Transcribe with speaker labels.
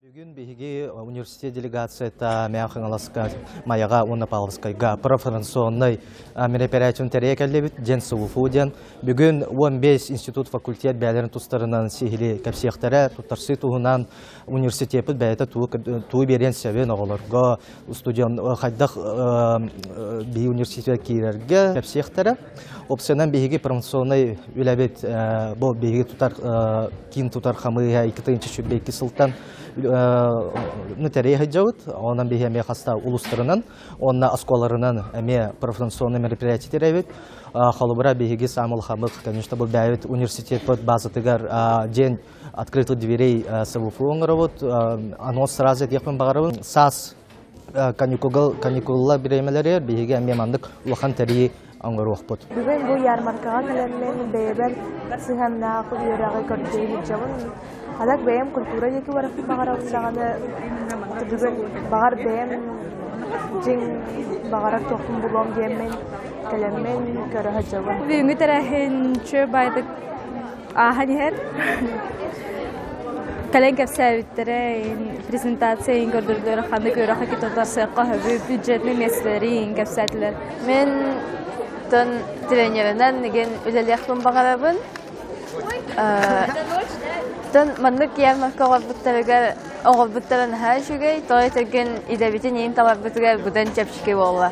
Speaker 1: Бүгін беги университет делегацията Мяхангаласка Маяга Унапаловскайга профоранционный мероприятиен терекелебит ден сылуфуден. Бүгін 15 институт факультет бәлерін тұстарынан сихили кәпсияқтары тұттарсы туғынан университет бәйті туы берен сәвен оғыларға студент қайдақ бей университет кейлерге кәпсияқтары. Опсионан беги профоранционный үләбет бұл беги кин тұтар қамыға 2-ші шүрбейкі сылтан нөтерейі жауыт, онан бейі әме қаста ұлыстырынан, онна асколарынан әме профоранционный мероприятиетер әвет. Қалыбыра бейіге самыл қамық, конечно, бұл бәйвет университет под базатыгар ден открытых дверей СВФУ оңыравыд, анонс сразу етекпен бағарауын. САС каникулла біремелері бейіге әме мандық ұлақан тәрейі оңырауық бұд.
Speaker 2: Бүгін бұл ярмаркаға кәлеммен бейбәл сыханна құйырағы көрдейін жауын. Адак бәйім культура екі барақы бағарауындағаны бүгін бағар бәйім жин бағарак тоқым бұлом деймен кәлеммен көріға жауын.
Speaker 3: Бүгінгі тәрәхін чөп байдық ағын ер. Кәлен кәпсәвіттері презентацияйын көрдірдері қанды көріға кетотар сыққа хөбі бюджетні меслерін кәпсәтілер. Мен тон тренерінен неген үлелеқпін бағарабын. Тон манлык ярмарка оғырбыттарын һәр шүгей, той тәген идәбетін ең таларбытыға бұдан чәпшіке болла.